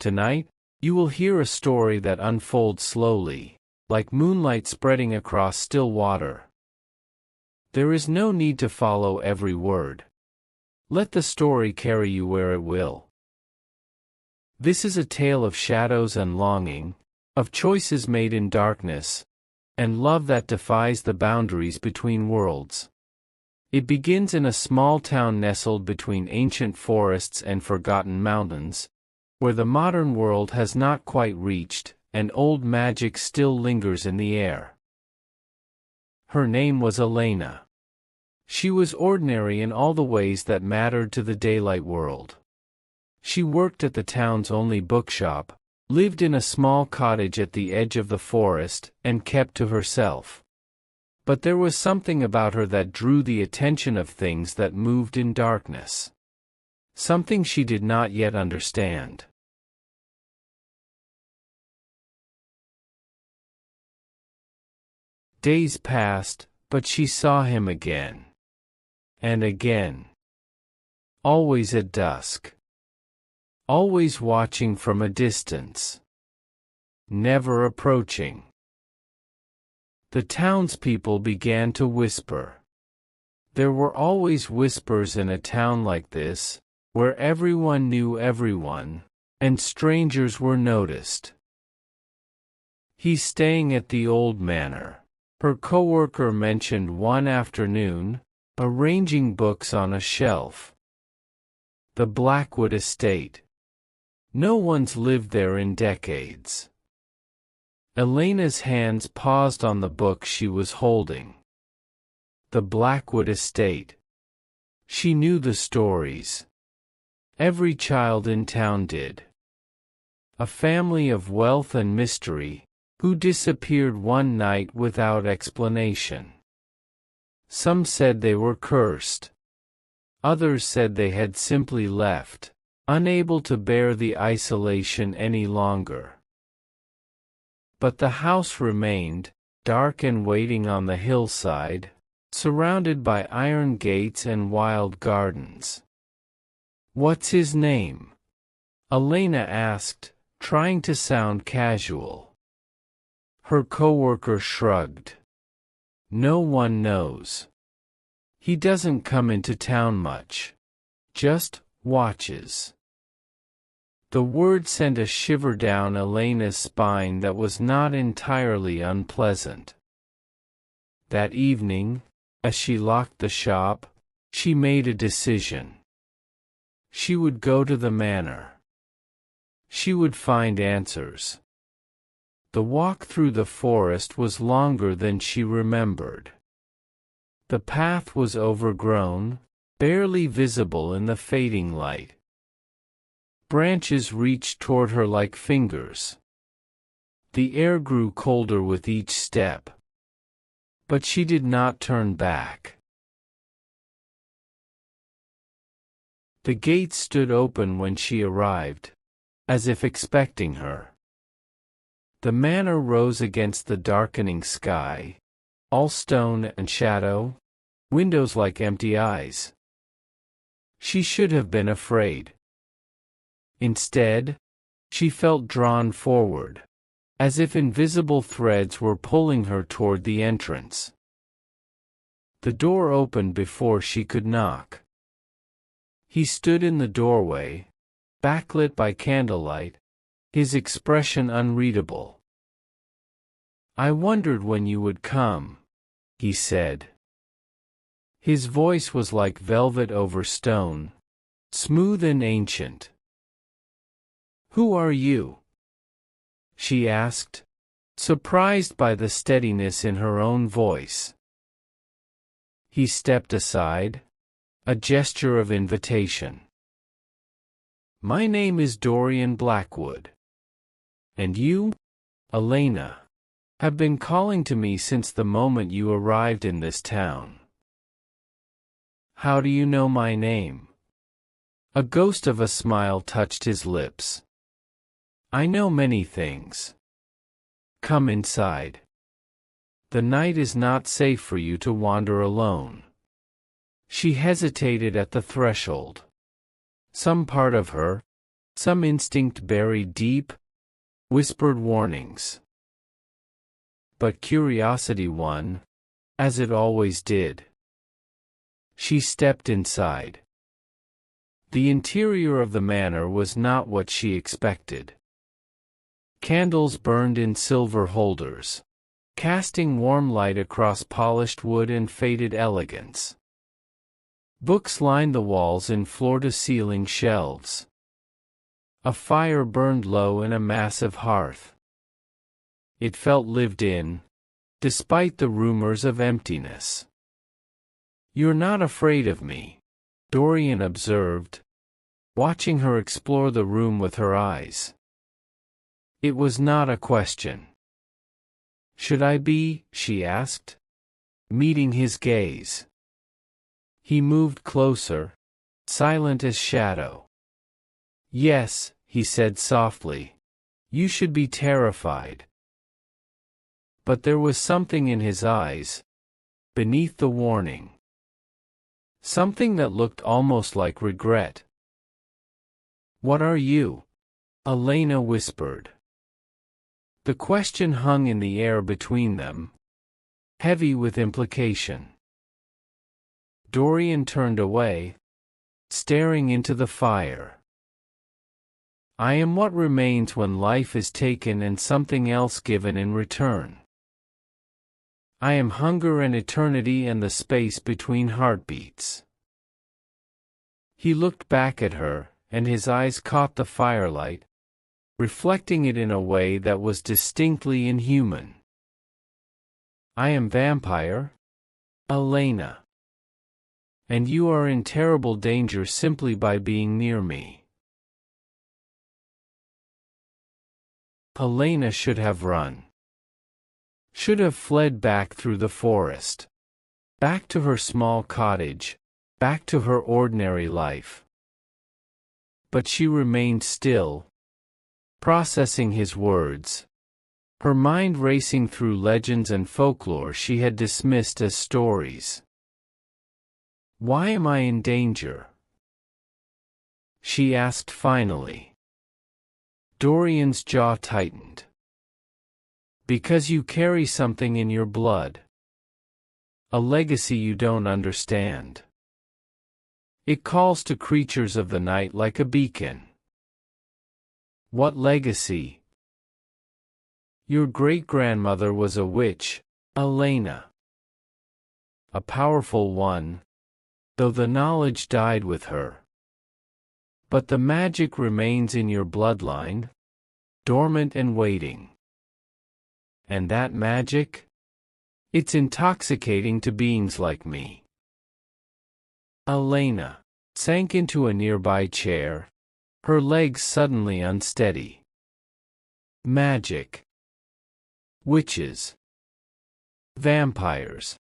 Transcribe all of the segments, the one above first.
Tonight, you will hear a story that unfolds slowly, like moonlight spreading across still water. There is no need to follow every word. Let the story carry you where it will. This is a tale of shadows and longing, of choices made in darkness, and love that defies the boundaries between worlds. It begins in a small town nestled between ancient forests and forgotten mountains, where the modern world has not quite reached, and old magic still lingers in the air. Her name was Elena. She was ordinary in all the ways that mattered to the daylight world. She worked at the town's only bookshop, lived in a small cottage at the edge of the forest, and kept to herself. But there was something about her that drew the attention of things that moved in darkness. Something she did not yet understand. Days passed, but she saw him again. And again. Always at dusk. Always watching from a distance. Never approaching. The townspeople began to whisper. There were always whispers in a town like this, where everyone knew everyone, and strangers were noticed. "He's staying at the old manor," her coworker mentioned one afternoon, arranging books on a shelf. "The Blackwood estate. No one's lived there in decades." Elena's hands paused on the book she was holding. The Blackwood estate. She knew the stories. Every child in town did. A family of wealth and mystery, who disappeared one night without explanation. Some said they were cursed. Others said they had simply left, unable to bear the isolation any longer. But the house remained, dark and waiting on the hillside, surrounded by iron gates and wild gardens. "What's his name?" Elena asked, trying to sound casual. Her coworker shrugged. "No one knows. He doesn't come into town much. Just watches." The word sent a shiver down Elena's spine that was not entirely unpleasant. That evening, as she locked the shop, she made a decision. She would go to the manor. She would find answers. The walk through the forest was longer than she remembered. The path was overgrown, barely visible in the fading light. Branches reached toward her like fingers. The air grew colder with each step. But she did not turn back. The gate stood open when she arrived, as if expecting her. The manor rose against the darkening sky, all stone and shadow, windows like empty eyes. She should have been afraid. Instead, she felt drawn forward, as if invisible threads were pulling her toward the entrance. The door opened before she could knock. He stood in the doorway, backlit by candlelight, his expression unreadable. "I wondered when you would come," he said. His voice was like velvet over stone, smooth and ancient. "Who are you?" she asked, surprised by the steadiness in her own voice. He stepped aside, a gesture of invitation. "My name is Dorian Blackwood. And you, Elena, have been calling to me since the moment you arrived in this town." "How do you know my name?" A ghost of a smile touched his lips. "I know many things. Come inside. The night is not safe for you to wander alone." She hesitated at the threshold. Some part of her, Some instinct buried deep, whispered warnings. But curiosity won, as it always did. She stepped inside. The interior of the manor was not what she expected. Candles burned in silver holders, casting warm light across polished wood and faded elegance. Books lined the walls in floor-to-ceiling shelves. A fire burned low in a massive hearth. It felt lived in, despite the rumors of emptiness. "You're not afraid of me," Dorian observed, watching her explore the room with her eyes. It was not a question. "Should I be?" she asked, meeting his gaze. He moved closer, silent as shadow. "Yes," he said softly. "You should be terrified." But there was something in his eyes, beneath the warning. Something that looked almost like regret. "What are you?" Elena whispered. The question hung in the air between them, heavy with implication. Dorian turned away, staring into the fire. "I am what remains when life is taken and something else given in return. I am hunger and eternity and the space between heartbeats." He looked back at her, and his eyes caught the firelight, reflecting it in a way that was distinctly inhuman. "I am vampire, Elena. And you are in terrible danger simply by being near me." Elena should have run. Should have fled back through the forest. Back to her small cottage, back to her ordinary life. But she remained still, processing his words, her mind racing through legends and folklore she had dismissed as stories. "Why am I in danger?" she asked finally. Dorian's jaw tightened. "Because you carry something in your blood. A legacy you don't understand. It calls to creatures of the night like a beacon." "What legacy?" "Your great-grandmother was a witch, Elena. A powerful one, though the knowledge died with her. But the magic remains in your bloodline, dormant and waiting. And that magic? It's intoxicating to beings like me." Elena sank into a nearby chair, her legs suddenly unsteady. Magic. Witches. Vampires.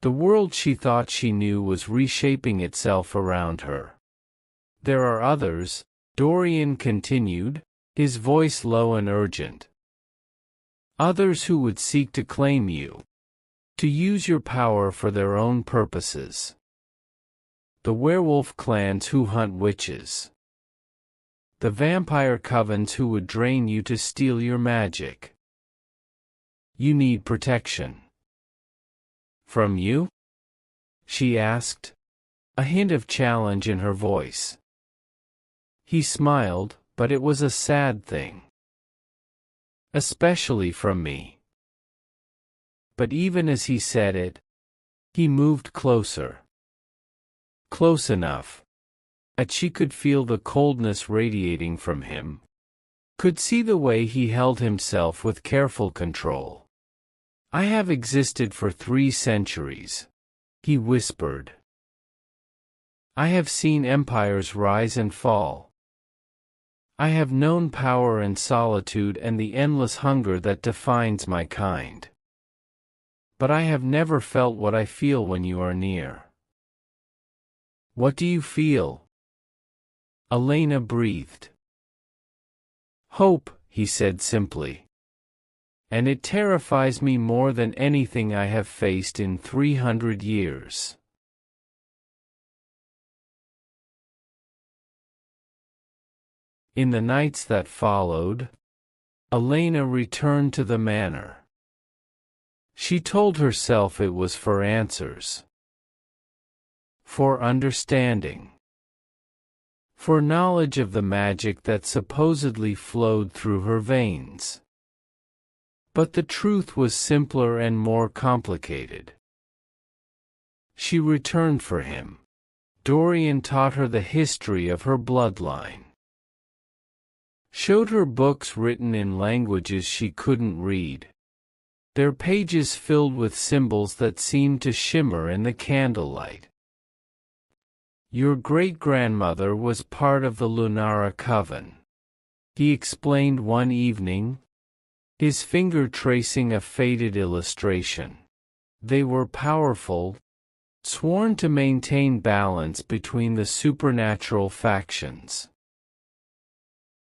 The world she thought she knew was reshaping itself around her. "There are others," Dorian continued, his voice low and urgent. "Others who would seek to claim you, to use your power for their own purposes. The werewolf clans who hunt witches. The vampire covens who would drain you to steal your magic. You need protection." "From you?" she asked, a hint of challenge in her voice. He smiled, but it was a sad thing. "Especially from me." But even as he said it, he moved closer. Close enough that she could feel the coldness radiating from him, could see the way he held himself with careful control. "I have existed for 3 centuries," he whispered. "I have seen empires rise and fall. I have known power and solitude and the endless hunger that defines my kind. But I have never felt what I feel when you are near." "What do you feel?" Elena breathed. "Hope," he said simply. "And it terrifies me more than anything I have faced in 300 years." In the nights that followed, Elena returned to the manor. She told herself it was for answers, for understanding, for knowledge of the magic that supposedly flowed through her veins. But the truth was simpler and more complicated. She returned for him. Dorian taught her the history of her bloodline, showed her books written in languages she couldn't read, their pages filled with symbols that seemed to shimmer in the candlelight. Your great-grandmother was part of the Lunara coven, he explained one evening, his finger tracing a faded illustration. They were powerful, sworn to maintain balance between the supernatural factions.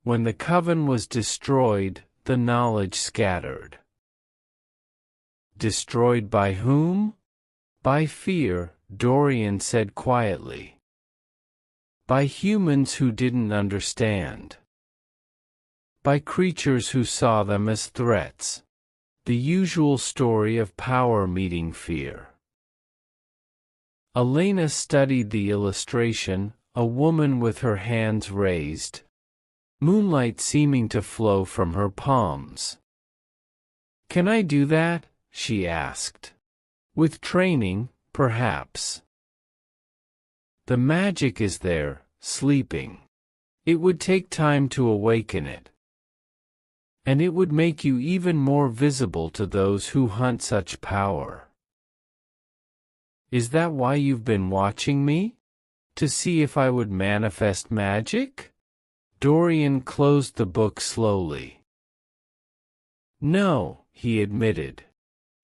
When the coven was destroyed, the knowledge scattered. Destroyed by whom? By fear, Dorian said quietly. By humans who didn't understand. By creatures who saw them as threats. The usual story of power meeting fear. Elena studied the illustration, a woman with her hands raised, moonlight seeming to flow from her palms. Can I do that? She asked. With training, perhaps. The magic is there, sleeping. It would take time to awaken it. And it would make you even more visible to those who hunt such power. Is that why you've been watching me? To see if I would manifest magic? Dorian closed the book slowly. No, he admitted.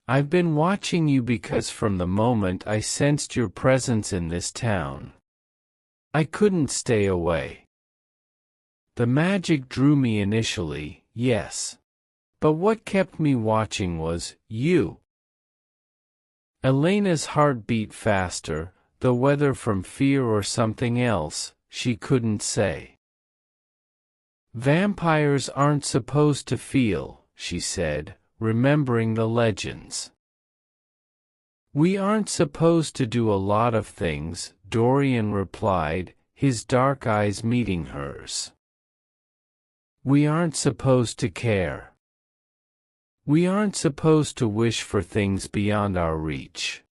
I've been watching you because from the moment I sensed your presence in this town, I couldn't stay away. The magic drew me initially, yes. But what kept me watching was you. Elena's heart beat faster, though whether from fear or something else, she couldn't say. Vampires aren't supposed to feel, she said, remembering the legends. We aren't supposed to do a lot of things, Dorian replied, his dark eyes meeting hers. We aren't supposed to care. We aren't supposed to wish for things beyond our reach.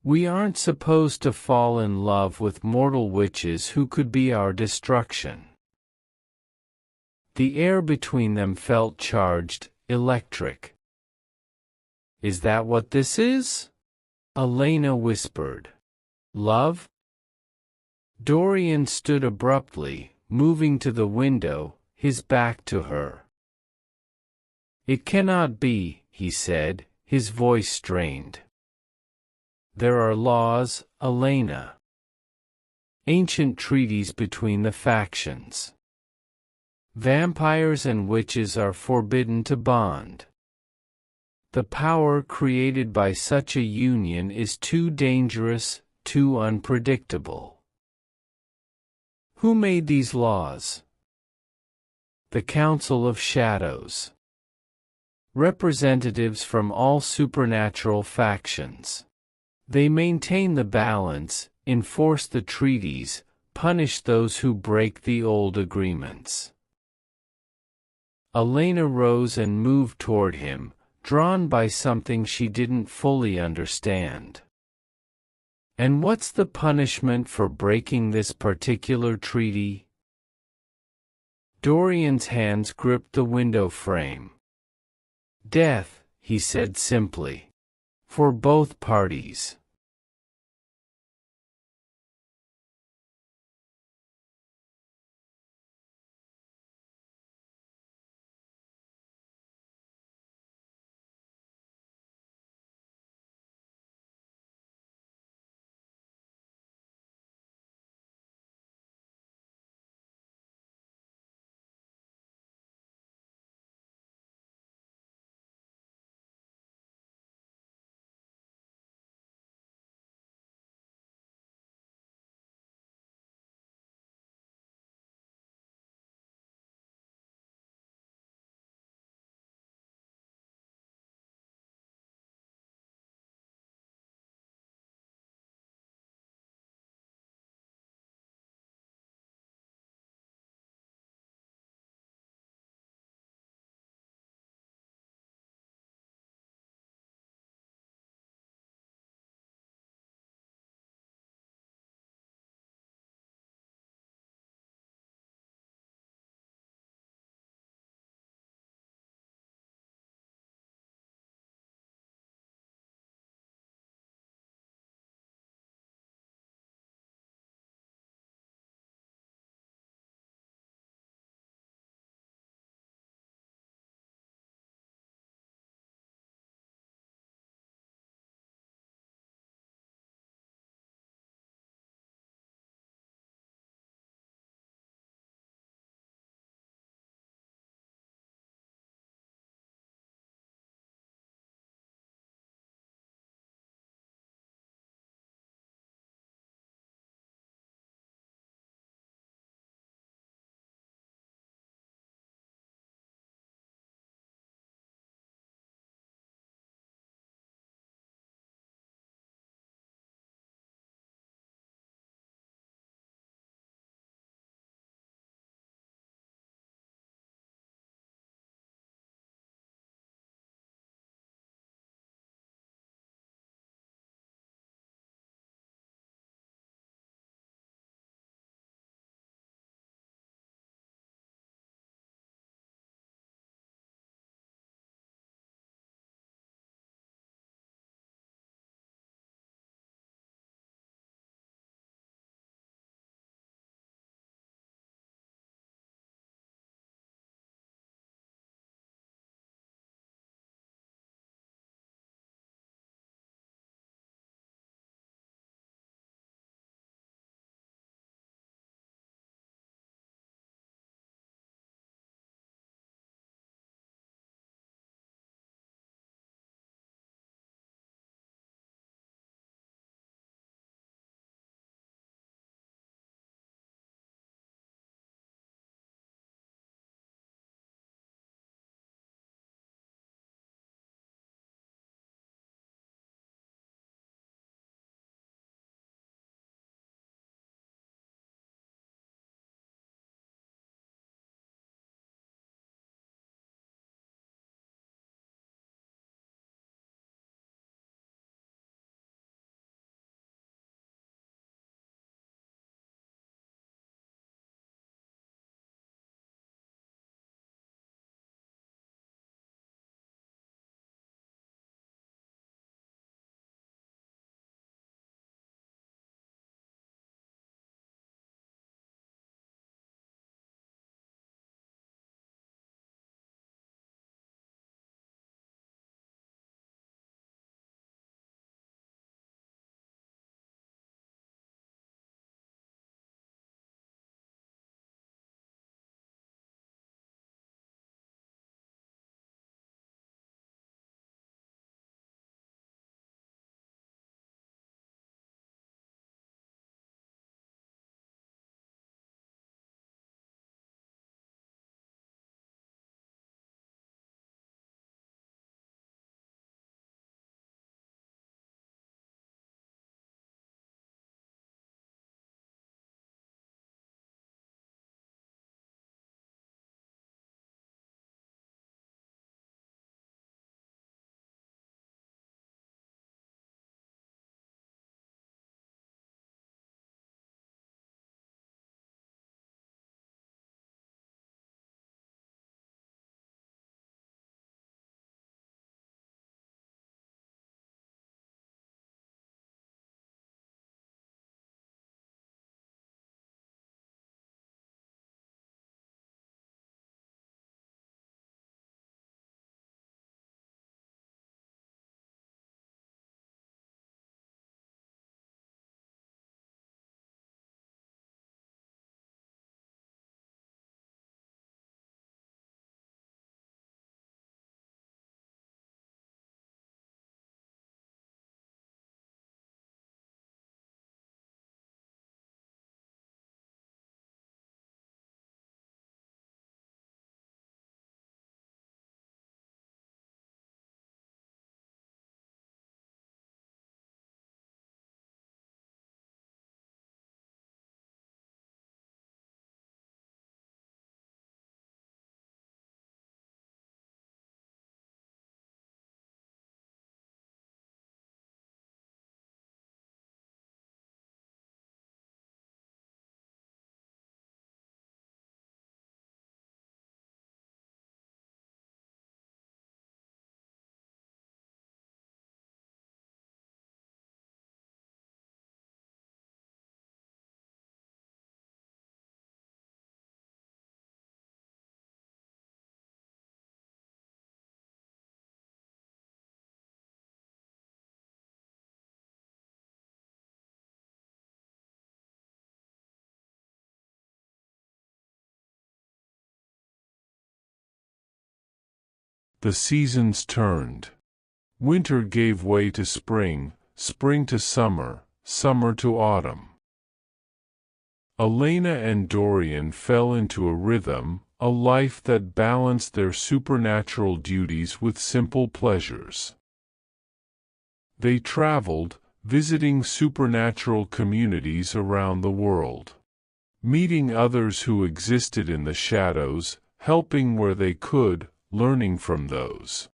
We aren't supposed to fall in love with mortal witches who could be our destruction. The air between them felt charged, electric. Is that what this is? Elena whispered. Love? Dorian stood abruptly, moving to the window, his back to her. It cannot be, he said, his voice strained. There are laws, Elena. Ancient treaties between the factions. Vampires and witches are forbidden to bond. The power created by such a union is too dangerous, too unpredictable. Who made these laws? The Council of Shadows. Representatives from all supernatural factions. They maintain the balance, enforce the treaties, punish those who break the old agreements. Elena rose and moved toward him, drawn by something she didn't fully understand. And what's the punishment for breaking this particular treaty? Dorian's hands gripped the window frame. Death, he said simply. For both parties. The seasons turned. Winter gave way to spring, spring to summer, summer to autumn. Elena and Dorian fell into a rhythm, a life that balanced their supernatural duties with simple pleasures. They traveled, visiting supernatural communities around the world. Meeting others who existed in the shadows, helping where they could, learning from those